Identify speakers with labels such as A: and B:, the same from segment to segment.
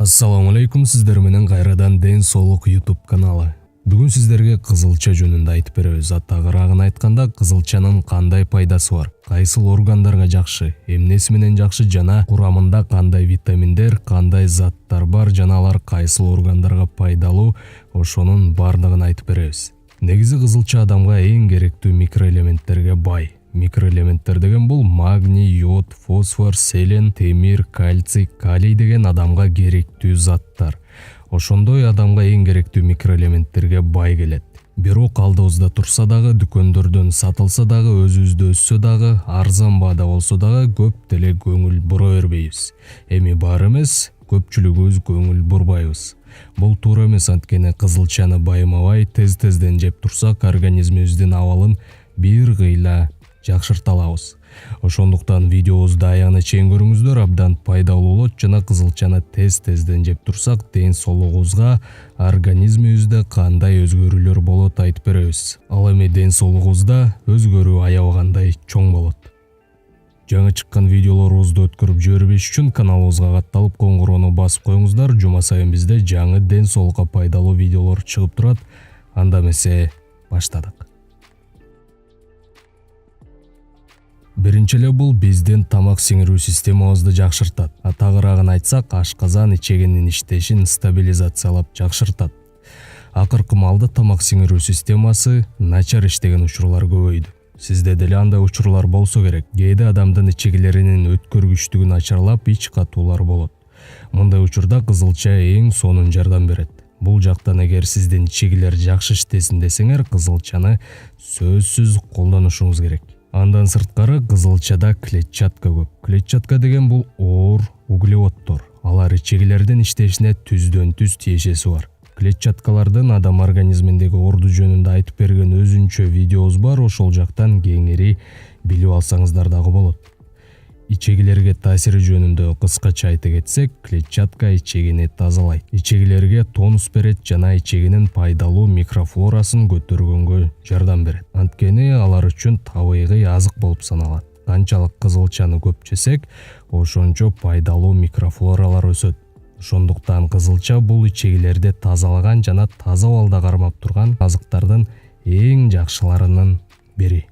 A: Ассаламу алейкум, сиздер менен кайрадан Ден Соолук YouTube каналы. Бүгүн сиздерге кызылча жөнүндө айтып беребиз. Атагыраагын айтканда, кызылчанын кандай пайдасы бар, кайсыл органдарга жакшы, эмнеси менен жакшы жана курамында кандай витаминдер, кандай заттар бар жана алар кайсыл органдарга пайдалуу, ошонун бардыгын айтып беребиз. Негизи кызылча адамга эң керектүү микроэлементтерге бай. Микроэлементтер деген бул магний, йод, фосфор, селен, темир, кальций, калий деген адамга керектүү заттар. Ошондой адамга эң керектүү микроэлементтерге бай келет. Бирок алдыбызда турса дагы, дүкөндөрдөн сатылса дагы, өзүбүздө өссө дагы, арзан баада болсо дагы көп деле көңүл бура бербейбиз. Эми бар эмес, көпчүлүгүбүз көңүл бурбайбыз. Бул туура эмес, анткени кызылчаны байымабай тез-тезден жеп турсак, организмибиздин абалын бир кыйла жакшырта алабыз. Ошондуктан видеобузду аягына чейин көрүңүздөр, абдан пайдалуу болот жана кызылчаны тез-тезден жеп турсак, ден соолугубузга, организмибизде кандай өзгөрүүлөр болот айтып беребиз. Ал эми ден соолугубузда өзгөрүү аябагандай чоң болот. Жаңы чыккан видеолорубузду өткөрүп жибербеш үчүн каналыбызга катталып коңгуроону басып коюңуздар. Жума сайын бизде жаңы ден соолукка пайдалуу видеолор чыгып турат. Анда эмесе баштадык. Биринчи эле бул биздин тамак сиңирүү системабызды жакшыртат. Атагыраагын айтсак, ашказан ичегинин иштешин стабилизациялап жакшыртат. Акыркы маалда тамак сиңирүү системасы начар иштеген учурлар көбөйдү. Сизде деле андай учурлар болсо керек. Кээде адамдын ичегилеринин өткөргүчтүгү начарлап, ич катуулар болот. Мындай учурда кызылча эң сонун жардам берет. Бул жактан эгер сиздин ичегилер жакшы иштесин десеңер, кызылчаны сөзсүз колдонушуңуз керек. Андан сырткары кызылчада клетчатка көп. Клетчатка деген бул оор углеводдор. Алар ичегилердин иштешине түздөн-түз тиешеси бар. Клетчаткалардын адам организминдеги орду жөнүндө айтып берген өзүнчө видеобуз бар, ошол жактан кеңири билип алсаңыздар дагы болот. Ичегилерге таасири жөнүндө кыскача айта кетсек, клетчатка ичегини тазалайт, ичегилерге тонус берет жана ичегинин пайдалуу микрофлорасын көтөргөнгө жардам берет. Анткени алар үчүн табигый азык болуп саналат. Канчалык кызылчаны көп жесек, ошончо пайдалуу микрофлоралар өсөт. Ошондуктан кызылча бул ичегилерди тазалаган жана таза абалда кармап турган азыктардын эң жакшыларынын бири.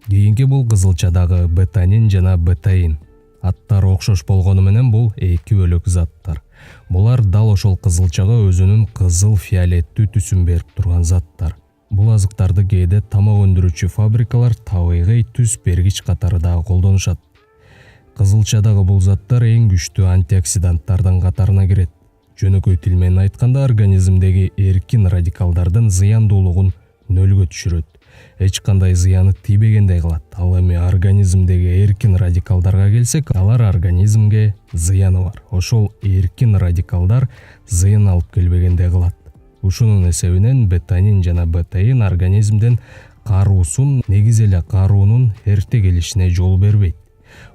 A: Кийинки бул кызылчадагы бетанин жана бетаин. Аттары окшош болгону менен бул эки бөлөк заттар. Булар дал ошол кызылчага өзүнүн кызыл фиолеттүү түсүн берип турган заттар. Бул азыктарды кээде тамак өндүрүүчү фабрикалар табигый түс бергич катары дагы колдонушат. Кызылчадагы бул заттар эң күчтүү антиоксиданттардын катарына кирет. Жөнөкөй тил менен айтканда, организмдеги эркин радикалдардын зыяндуулугун нөлгө түшүрөт. Эч кандай зыяны тийбегендей кылат. Ал эми организмдеги эркин радикалдарга келсек, алар организмге зыяны бар. Ошол эркин радикалдар зыян алып келбегендей кылат. Ушунун эсебинен бетанин жана бетаин организмден каруусун, негизи эле каруунун эрте келишине жол бербейт.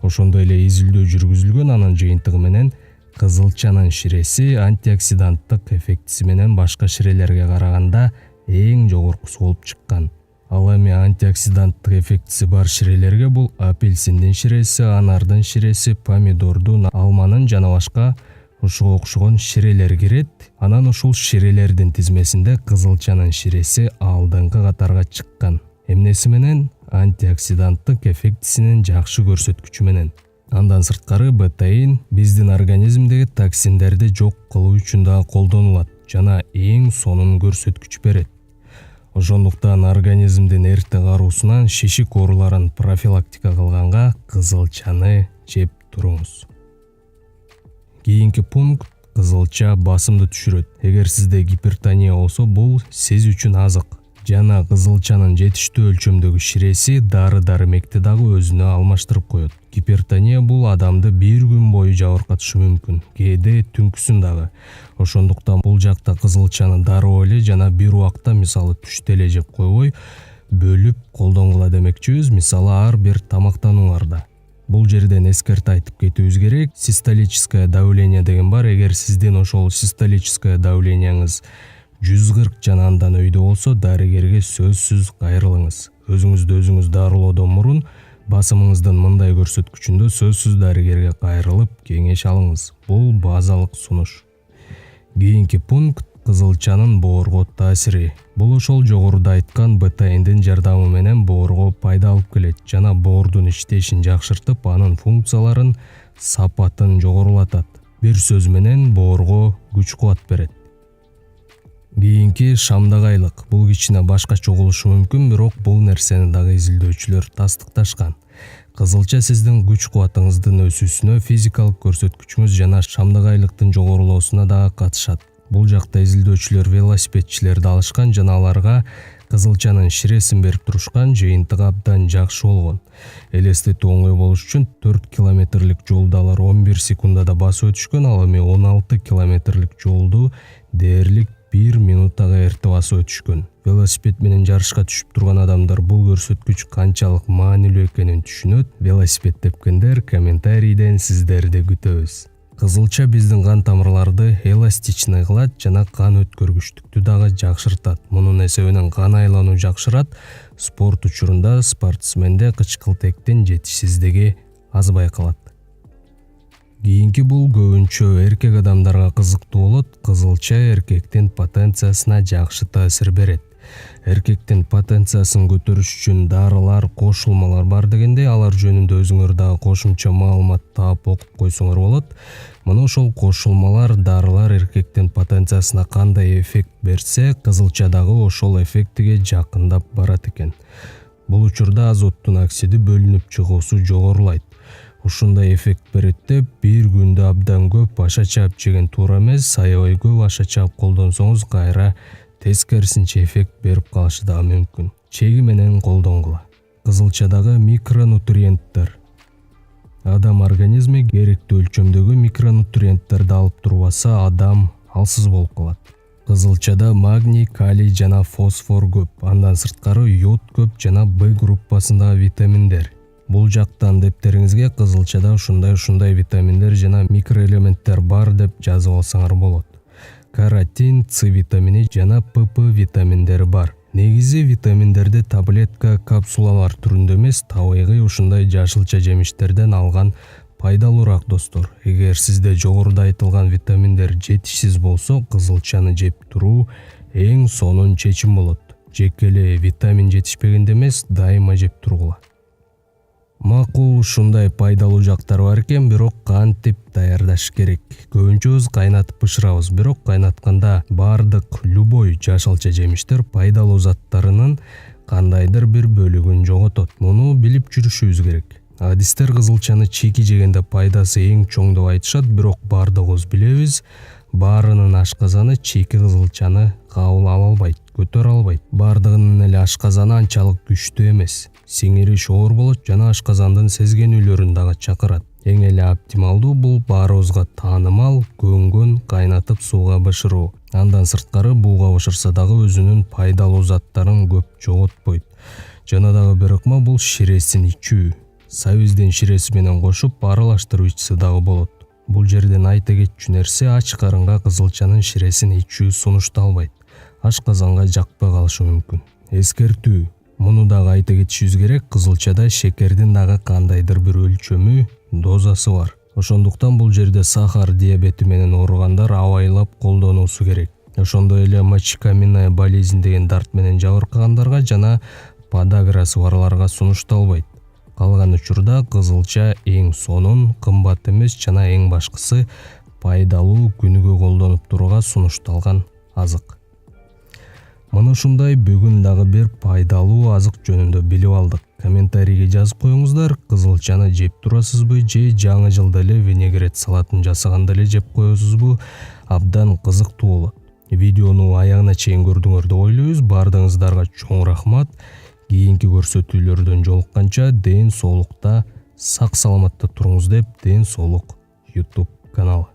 A: Ошондой эле изилдөө жүргүзүлгөн, анын жыйынтыгы менен кызылчанын ширеси антиоксиданттык эффектиси менен башка ширелерге караганда эң жогоркусу болуп чыккан. Ал эми антиоксиданттык эффектиси бар ширелерге бул апельсиндин ширеси, анардын ширеси, помидордун, алманын жана башка ушуга окшогон ширелер кирет. Анан ушул ширелердин тизмесинде кызылчанын ширеси алдыңкы катарга чыккан. Эмнеси менен? Антиоксиданттык эффектисинин жакшы көрсөткүчү менен. Андан сырткары бетаин биздин организмдеги токсиндерди жок кылуу үчүн дагы колдонулат жана эң сонун көрсөткүч берет. Ошондуктан организмдин эрте каруусунан шишик ооруларын профилактика кылганга кызылчаны жеп туруңуз. Кийинки пункт — кызылча басымды түшүрөт. Эгер сизде гипертония болсо, бул сиз үчүн азык. Жана кызылчанын жетиштүү өлчөмдөгү ширеси дары-дармекти дагы өзүнө алмаштырып коет. Гипертония бул адамды бир күн бою жабыркатышы мүмкүн, кээде түнкүсүн дагы. Ошондуктан бул жакта кызылчаны дароо эле жана бир убакта, мисалы түштө эле жеп койбой, бөлүп колдонгула демекчибиз, мисалы ар бир тамактанууларда. Бул жерден эскерте айтып кетүүбүз керек. Систолическое давление деген бар. Эгер сиздин ошол систолическое давленияңыз 140 жана андан өйдө болсо, дарыгерге сөзсүз кайрылыңыз. Өзүңүздү өзүңүз дарылоодон мурун басымыңыздын мындай көрсөткүчүндө сөзсүз дарыгерге кайрылып кеңеш алыңыз. Бул базалык сунуш. Кийинки пункт кызылчанын боорго таасири. Бул ошол жогоруда айткан бетаиндин жардамы менен боорго пайда алып келет жана боордун иштешин жакшыртып, анын функцияларын, сапатын жогорулатат. Бир сөз менен боорго күч-кубат берет. Кийинки шамдагайлык. Бул кичине башкача угулушу мүмкүн, бирок бул нерсени дагы изилдөөчүлөр тастыкташкан. Кызылча сиздин күч-кубатыңыздын өсүүсүнө, физикалык көрсөткүчүңүз жана шамдагайлыктын жогорулоосуна дагы катышат. Бул жакта изилдөөчүлөр велосипедчилерди алышкан жана аларга кызылчанын ширесин берип турушкан, жыйынтыгы абдан жакшы болгон. Элестетүү оңой болуш үчүн 4 километрлик жолду алар 11 секундада басып өтүшкөн, ал эми 16 километрлик жолду дээрлик 1 минутага эрте басып өтүшкөн. Велосипед менен жарышка түшүп турган адамдар бул көрсөткүч канчалык маанилүү экенин түшүнөт? Велосипед тепкендер, комментарийден сиздерди күтөбүз. Кызылча биздин кан тамырларды эластичный кылат жана кан өткөргүчтүктү дагы жакшыртат. Мунун эсебинен кан айлануу жакшырат. Спорт учурунда спортсменде кычкылтектин жетишсиздиги аз байкалат. Кийинки бул көбүнчө эркек адамдарга кызыктуу болот. Кызылча эркектин потенциясына жакшы таасир берет. Эркектин потенциясын көтөрүш үчүн дарылар, кошулмалар бар дегенде, алар жөнүндө өзүңөр дагы кошумча маалымат таап окуп койсоңор болот. Мына ошол кошулмалар, дарылар эркектин потенциясына кандай эффект берсе, кызылча дагы ошол эффектиге жакындап барат экен. Бул учурда азоттун оксиди бөлүнүп чыгуусу жогорулайт. Ушундай эффект берет деп, бир күндө абдан көп аша чаап жеген туура эмес, аябай көп аша чаап колдонсоңуз кайра тескерисинче эффект берип калышы дагы мүмкүн. Чеги менен колдонгула. Кызылчадагы микронутриенттер. Адам организми керектүү өлчөмдөгү микронутриенттерди алып турбаса, адам алсыз болуп калат. Кызылчада магний, калий жана фосфор көп. Андан сырткары йод көп жана Б группасындагы витаминдер. Бул жактан дептериңизге кызылчада ушундай витаминдер жана микроэлементтер бар деп жазып алсаңар болот. Каротин, С витамини жана ПП витаминдери бар. Негизи витаминдерди таблетка, капсулалар түрүндө эмес, табигый ушундай жашылча жемиштерден алган пайдалуураак достор. Эгер сизде жогоруда айтылган витаминдер жетишсиз болсо, кызылчаны жеп туруу эң сонун чечим болот. Жек эле витамин жетишпегенде эмес, дайыма жеп тургула. Макул, ушундай пайдалуу жактары бар экен, бирок кантип даярдаш керек? Көбүнчөбүз кайнатып бышырабыз, бирок кайнатканда бардык любой жашылча жемиштер пайдалуу заттарынын кандайдыр бир бөлүгүн жоготот. Муну билип жүрүшүбүз керек. Адистер кызылчаны чийки жегенде пайдасы эң чоң деп айтышат, бирок бардыгыбыз билебиз, баарынын ашказаны чийки кызылчаны кабыл ала албайт, көтөрө албайт. Бардыгынын эле ашказаны анчалык күчтүү эмес. Сиңириш оор болот жана ашказандын сезгенүүлөрүн дагы чакырат. Эң эле оптималдуу бул баарыбызга таанымал көнгөн кайнатып сууга бышыруу. Андан сырткары буга бышырса дагы өзүнүн пайдалуу заттарын көп жоготпойт. Жана дагы бир ыкма бул ширесин ичүү. Сабиздин ширеси менен кошуп аралаштырып ичсе дагы болот. Бул жерден айта кетчү нерсе, ач карынга кызылчанын ширесин ичүү сунушталбайт. Ашказанга жакпай калышы мүмкүн. Эскертүү. Муну дагы айта кетишибиз керек, кызылчада шекердин дагы кандайдыр бир өлчөмү, дозасы бар. Ошондуктан бул жерде сахар диабети менен ооругандар абайлап колдонуусу керек. Ошондой эле мочекаменная болезнь деген дарт менен жабыркагандарга жана подаграсы барларга сунушталбайт. Калган учурда кызылча эң сонун, кымбат эмес жана эң башкысы пайдалуу, күнүгө колдонуп турууга сунушталган азык. Мына ушундай бүгүн дагы бир пайдалуу азык жөнүндө билип алдык. Комментарийге жазып коюңуздар, кызылчаны жеп турасызбы же жаңы жылда эле винегрет салатын жасаганда эле жеп коесузбу? Абдан кызыктуу болот. Видеону аягына чейин көрдүңөр деп ойлойбуз. Бардыгыңыздарга чоң рахмат. Кийинки көрсөтүүлөрдөн жолукканча ден соолукта сак саламатта туруңуз деп Ден соолук YouTube каналы.